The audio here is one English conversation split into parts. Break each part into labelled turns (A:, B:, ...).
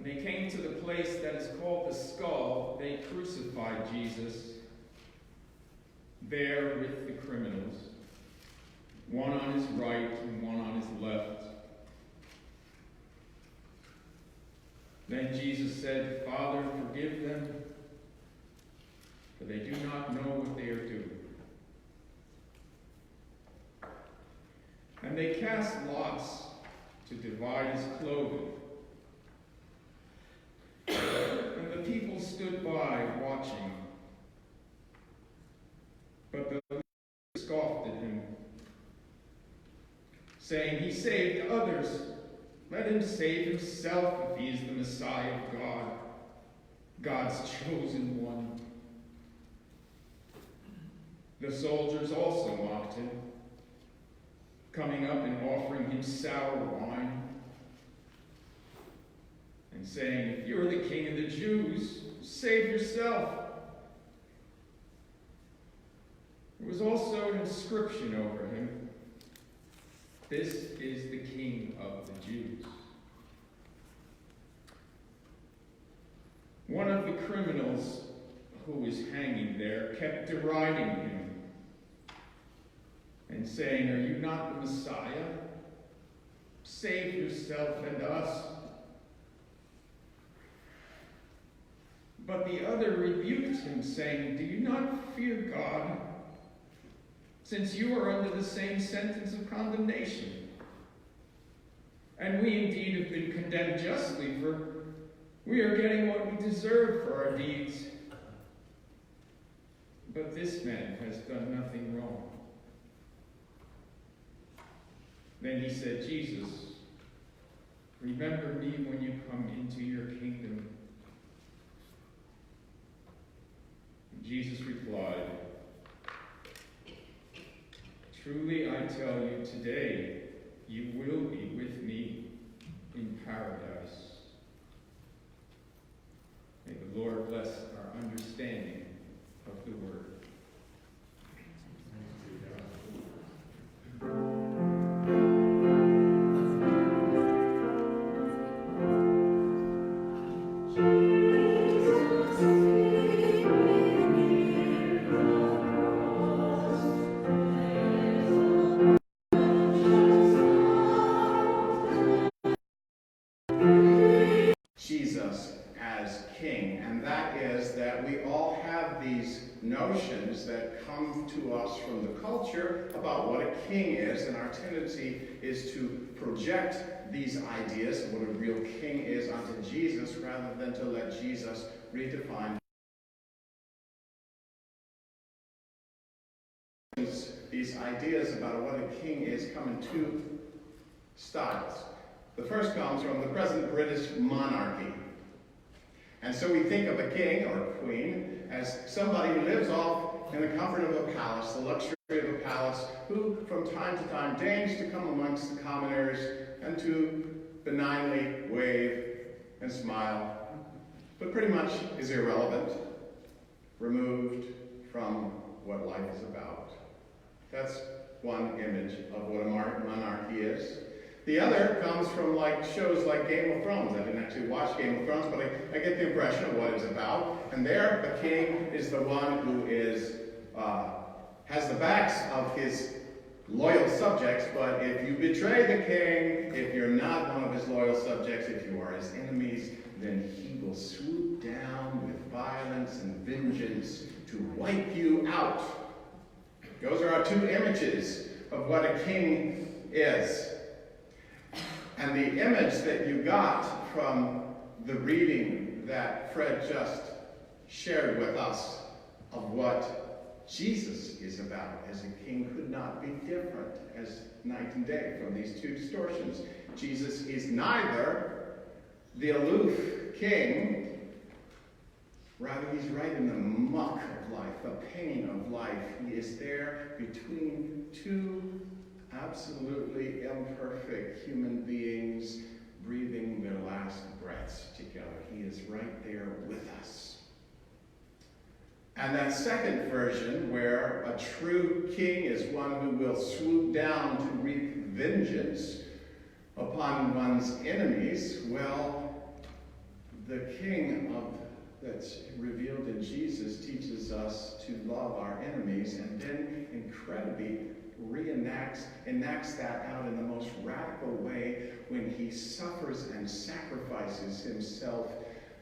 A: When they came to the place that is called the Skull, they crucified Jesus there with the criminals, one on his right and one on his left. Then Jesus said, "Father, forgive them, for they do not know what they are doing." And they cast lots to divide his clothing. And the people stood by watching. But the leaders scoffed at him, saying, "He saved others. Let him save himself if he is the Messiah of God, God's chosen one." The soldiers also mocked him, coming up and offering him sour wine, and saying, "If you're the king of the Jews, save yourself." There was also an inscription over him, "This is the King of the Jews." One of the criminals who was hanging there kept deriding him and saying, "Are you not the Messiah? Save yourself and us." But the other rebuked him, saying, "Do you not fear God, since you are under the same sentence of condemnation? And we indeed have been condemned justly, for we are getting what we deserve for our deeds. But this man has done nothing wrong." Then he said, "Jesus, remember me when you come into your kingdom." And Jesus replied, "Truly I tell you, today you will be with me in paradise." May the Lord bless our understanding of the word.
B: Jesus as king, and that is that we all have these notions that come to us from the culture about what a king is, and our tendency is to project these ideas of what a real king is onto Jesus rather than to let Jesus redefine these ideas about what a king is come in two styles. The first comes from the present British monarchy. And so we think of a king or a queen as somebody who lives off in the comfort of a palace, the luxury of a palace, who from time to time deigns to come amongst the commoners and to benignly wave and smile, but pretty much is irrelevant, removed from what life is about. That's one image of what a monarchy is. The other comes from shows like Game of Thrones. I didn't actually watch Game of Thrones, but I get the impression of what it's about. And there, the king is the one who has the backs of his loyal subjects, but if you betray the king, if you're not one of his loyal subjects, if you are his enemies, then he will swoop down with violence and vengeance to wipe you out. Those are our two images of what a king is. And the image that you got from the reading that Fred just shared with us of what Jesus is about as a king could not be different as night and day from these two distortions. Jesus is neither the aloof king, rather he's right in the muck of life, the pain of life. He is there between two absolutely imperfect human beings breathing their last breaths together. He is right there with us. And that second version, where a true king is one who will swoop down to wreak vengeance upon one's enemies, well, the king that's revealed in Jesus teaches us to love our enemies, and then incredibly enacts that out in the most radical way when he suffers and sacrifices himself,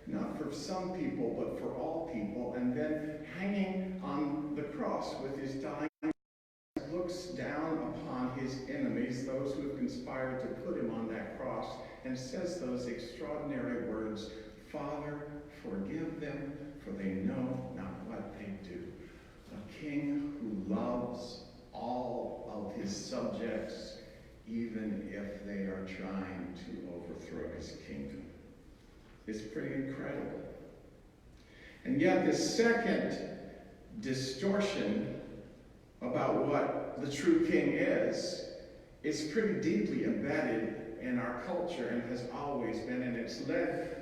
B: not for some people, but for all people, and then hanging on the cross with his dying, looks down upon his enemies, those who have conspired to put him on that cross, and says those extraordinary words, "Father, forgive them, for they know not what they do." A king who loves all of his subjects, even if they are trying to overthrow his kingdom. It's pretty incredible. And yet the second distortion about what the true king is pretty deeply embedded in our culture and has always been, and it's led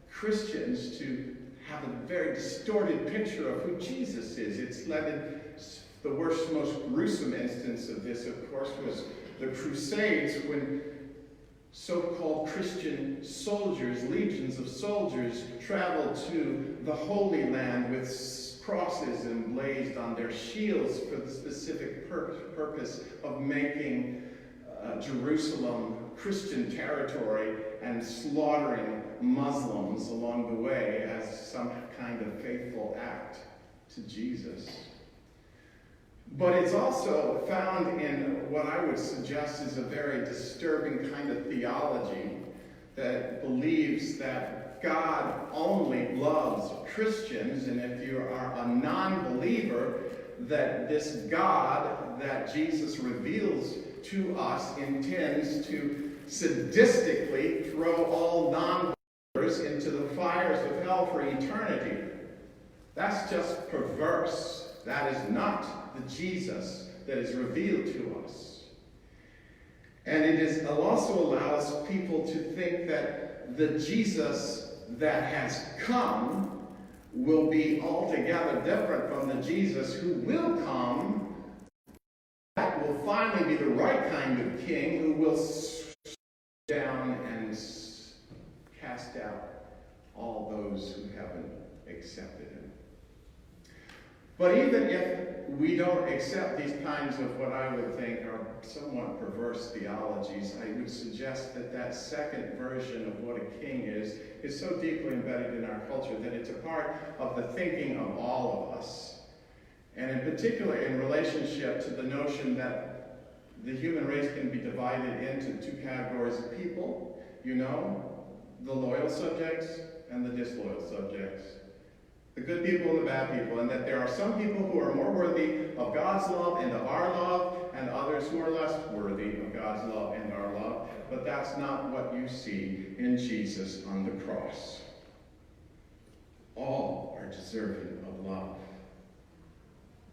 B: Christians to have a very distorted picture of who Jesus is. It's led the worst, most gruesome instance of this, of course, was the Crusades, when so-called Christian soldiers, legions of soldiers, traveled to the Holy Land with crosses emblazoned on their shields for the specific purpose of making Jerusalem Christian territory and slaughtering Muslims along the way as some kind of faithful act to Jesus. But it's also found in what I would suggest is a very disturbing kind of theology that believes that God only loves Christians, and if you are a non-believer, that this God that Jesus reveals to us intends to sadistically throw all non-believers into the fires of hell for eternity. That's just perverse. That is not the Jesus that is revealed to us. And it also allows people to think that the Jesus that has come will be altogether different from the Jesus who will come, that will finally be the right kind of king who will down and cast out all those who haven't accepted him. But even if we don't accept these kinds of what I would think are somewhat perverse theologies, I would suggest that that second version of what a king is so deeply embedded in our culture that it's a part of the thinking of all of us. And in particular, in relationship to the notion that the human race can be divided into two categories of people, the loyal subjects and the disloyal subjects. The good people and the bad people, and that there are some people who are more worthy of God's love and of our love, and others who are less worthy of God's love and our love. But that's not what you see in Jesus on the cross. All are deserving of love.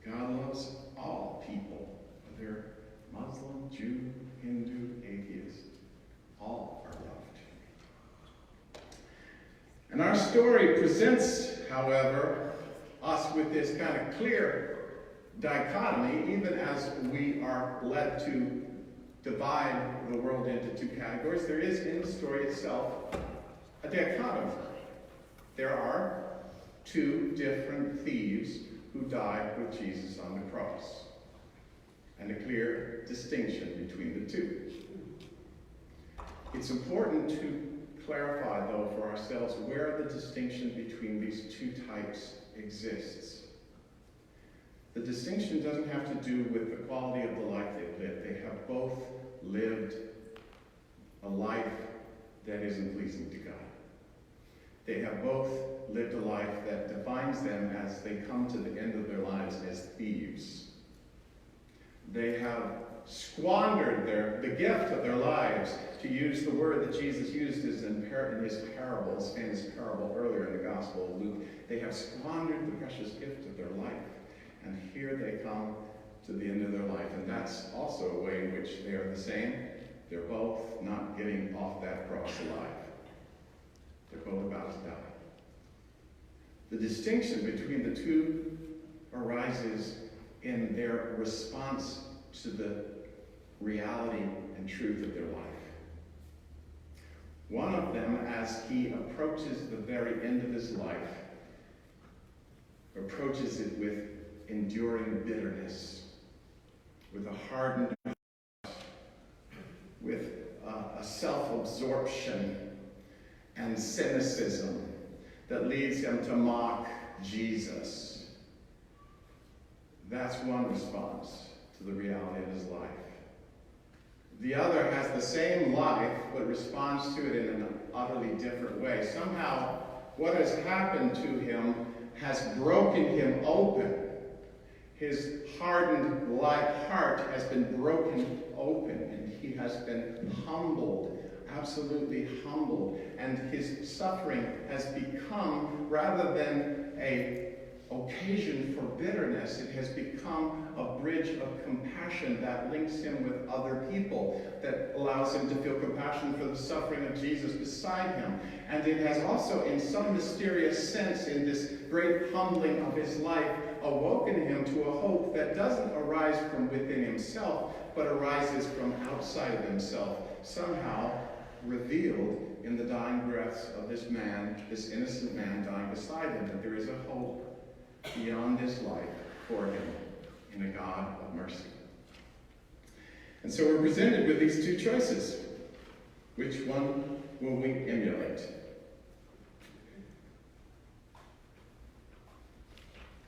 B: God loves all people, whether Muslim, Jew, Hindu, atheist. All are loved. And our story presents, however, us with this kind of clear dichotomy, even as we are led to divide the world into two categories. There is in the story itself a dichotomy. There are two different thieves who died with Jesus on the cross, and a clear distinction between the two. It's important to clarify, though, for ourselves where the distinction between these two types exists. The distinction doesn't have to do with the quality of the life they've lived. They have both lived a life that isn't pleasing to God. They have both lived a life that defines them as they come to the end of their lives as thieves. They have squandered the gift of their lives, to use the word that Jesus used in his parables, famous parable earlier in the Gospel of Luke. They have squandered the precious gift of their life, and here they come to the end of their life. And that's also a way in which they are the same. They're both not getting off that cross alive. They're both about to die. The distinction between the two arises in their response to the reality and truth of their life. One of them, as he approaches the very end of his life, approaches it with enduring bitterness, with a hardened heart, with a self-absorption and cynicism that leads him to mock Jesus. That's one response to the reality of his life. The other has the same life, but responds to it in an utterly different way. Somehow, what has happened to him has broken him open. His hardened heart has been broken open, and he has been humbled, absolutely humbled. And his suffering has become, rather than an occasion for bitterness, it has become a bridge of compassion that links him with other people, that allows him to feel compassion for the suffering of Jesus beside him. And it has also, in some mysterious sense, in this great humbling of his life, awoken him to a hope that doesn't arise from within himself, but arises from outside of himself, somehow revealed in the dying breaths of this man, this innocent man dying beside him, that there is a hope beyond this life for him in a God of mercy. And so we're presented with these two choices. Which one will we emulate?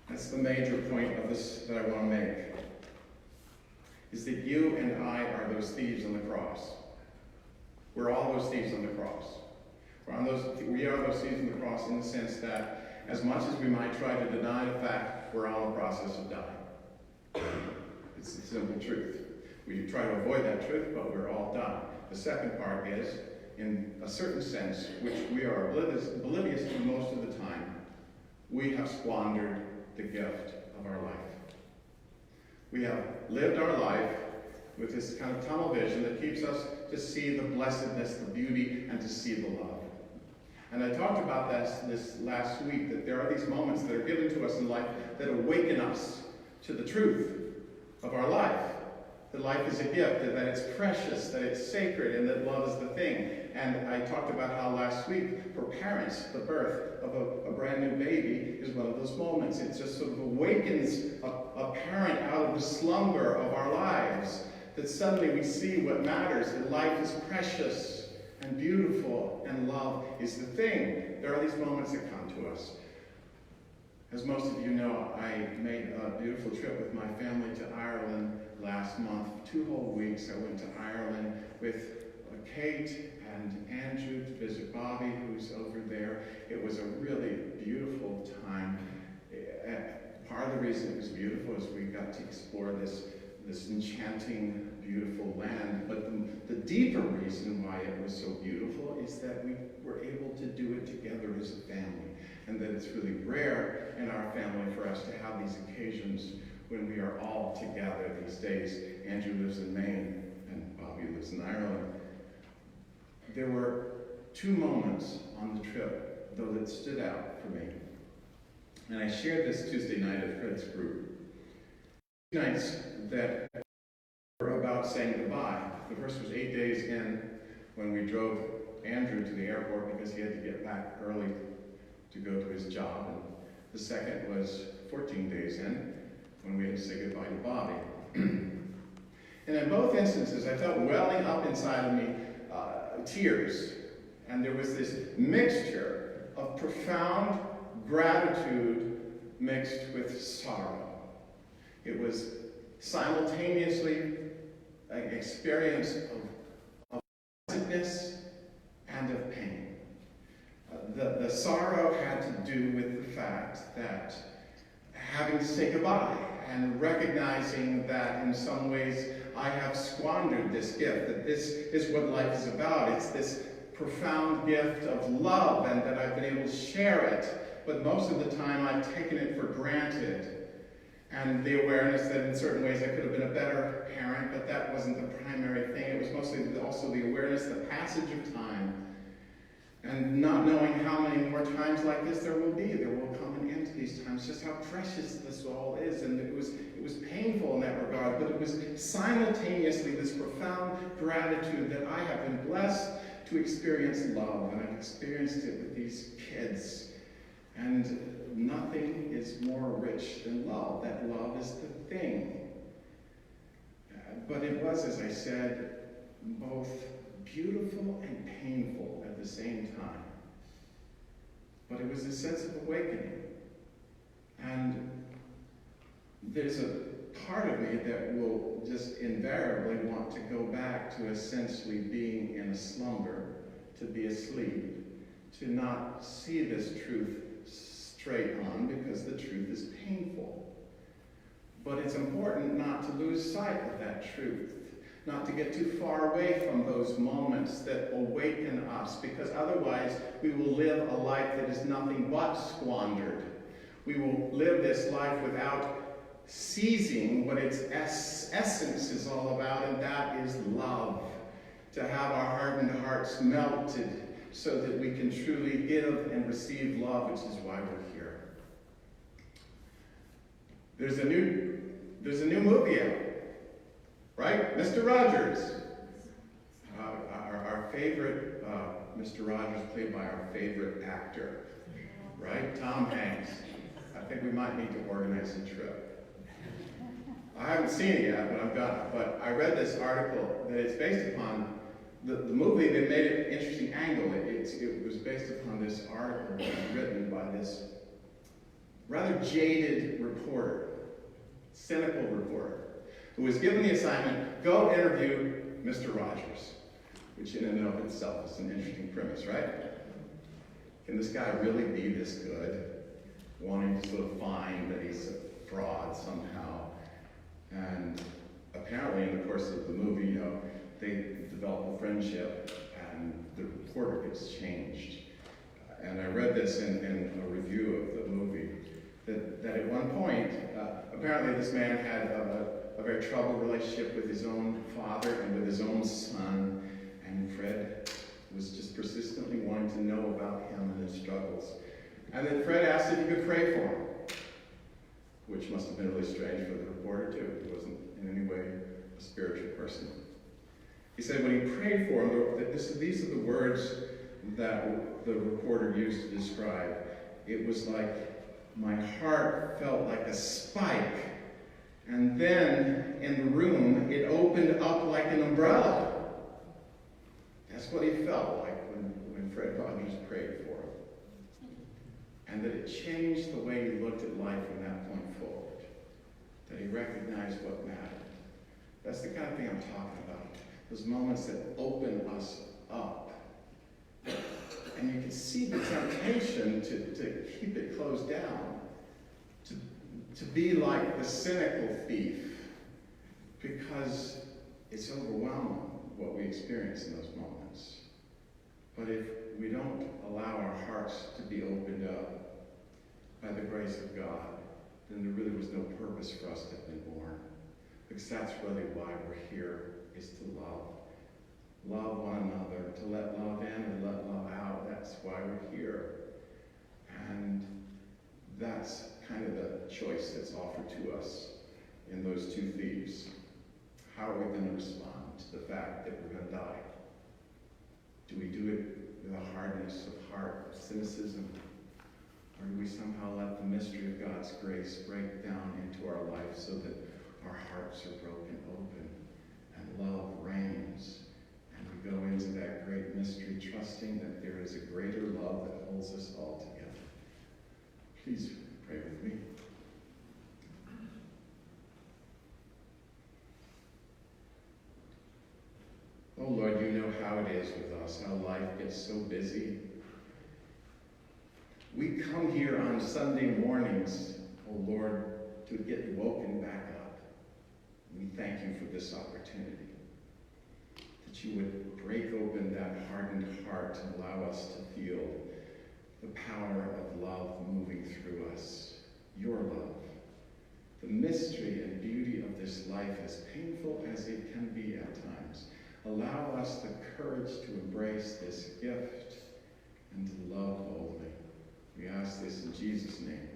B: That's the major point of this that I want to make, is that you and I are those thieves on the cross. We're all those thieves on the cross. We are those thieves on the cross in the sense that as much as we might try to deny the fact, we're all in the process of dying. It's the simple truth. We try to avoid that truth, but we're all dying. The second part is, in a certain sense, which we are oblivious to most of the time, we have squandered the gift of our life. We have lived our life with this kind of tunnel vision that keeps us to see the blessedness, the beauty, and to see the love. And I talked about this last week, that there are these moments that are given to us in life that awaken us to the truth of our life. That life is a gift, that it's precious, that it's sacred, and that love is the thing. And I talked about how last week, for parents, the birth of a brand new baby is one of those moments. It just sort of awakens a parent out of the slumber of our lives, that suddenly we see what matters, that life is precious and beautiful, and love is the thing. There are these moments that come to us. As most of you know, I made a beautiful trip with my family to Ireland last month. 2 whole weeks I went to Ireland with Kate and Andrew to visit Bobby, who's over there. It was a really beautiful time. Part of the reason it was beautiful is we got to explore this enchanting, beautiful land. But the deeper reason why it was so beautiful is that we were able to do it together as a family. And that it's really rare in our family for us to have these occasions when we are all together these days. Andrew lives in Maine and Bobby lives in Ireland. There were 2 moments on the trip, though, that stood out for me. And I shared this Tuesday night at Fred's group. Nights that were about saying goodbye. The first was 8 days in when we drove Andrew to the airport because he had to get back early to go to his job. And the second was 14 days in when we had to say goodbye to Bobby. And in both instances, I felt welling up inside of me tears. And there was this mixture of profound gratitude mixed with sorrow. It was simultaneously an experience of blessedness and of pain. The sorrow had to do with the fact that having to say goodbye and recognizing that in some ways I have squandered this gift, that this is what life is about. It's this profound gift of love, and that I've been able to share it, but most of the time I've taken it for granted. And the awareness that in certain ways I could have been a better parent, but that wasn't the primary thing. It was mostly also the awareness, the passage of time, and not knowing how many more times like this there will be. There will come an end to these times, just how precious this all is. And it was painful in that regard, but it was simultaneously this profound gratitude that I have been blessed to experience love, and I've experienced it with these kids. And nothing is more rich than love. That love is the thing. But it was, as I said, both beautiful and painful at the same time. But it was a sense of awakening. And there's a part of me that will just invariably want to go back to essentially being in a slumber, to be asleep, to not see this truth straight on because the truth is painful. But it's important not to lose sight of that truth, not to get too far away from those moments that awaken us, because otherwise we will live a life that is nothing but squandered. We will live this life without seizing what its essence is all about, and that is love. To have our hardened hearts melted so that we can truly give and receive love, which is why we're here. There's a new movie out, right? Mr. Rogers. Our favorite, Mr. Rogers, played by our favorite actor, right? Tom Hanks. I think we might need to organize a trip. I haven't seen it yet, but I've got it. But I read this article that it's based upon the movie. They made it an interesting angle. It was based upon this article that was written by this rather jaded reporter, cynical reporter, who was given the assignment, go interview Mr. Rogers, which in and of itself is an interesting premise, right? Can this guy really be this good? Wanting to sort of find that he's a fraud somehow. And apparently in the course of the movie, they develop a friendship and the reporter gets changed. And I read this in a review of the movie, that at one point, apparently this man had a very troubled relationship with his own father and with his own son, and Fred was just persistently wanting to know about him and his struggles. And then Fred asked if he could pray for him, which must have been really strange for the reporter too. He wasn't in any way a spiritual person. He said when he prayed for him, these are the words that the reporter used to describe. It was like my heart felt like a spike, and then in the room it opened up like an umbrella. That's what he felt like when Fred Rogers prayed for him. And that it changed the way he looked at life from that point forward. That he recognized what mattered. That's the kind of thing I'm talking about. Those moments that open us up. And you can see the temptation to keep it closed down. To be like the cynical thief. Because it's overwhelming what we experience in those moments. But if we don't allow our hearts to be opened up by the grace of God, then there really was no purpose for us to have been born. Because that's really why we're here, is to love. Love one another, to let love in and let love out. That's why we're here. And that's kind of the choice that's offered to us in those two thieves. How are we going to respond to the fact that we're going to die? Do we do it with a hardness of heart, of cynicism? Or do we somehow let the mystery of God's grace break down into our life so that our hearts are broken open and love reigns, and we go into that great mystery trusting that there is a greater love that holds us all together? Please pray with me. Oh Lord, you know how it is with us, how life gets so busy. We come here on Sunday mornings, oh Lord, to get woken back up. We thank you for this opportunity, that you would break open that hardened heart and allow us to feel the power of love moving through us, your love. The mystery and beauty of this life, as painful as it can be at times, allow us the courage to embrace this gift and to love boldly. We ask this in Jesus' name.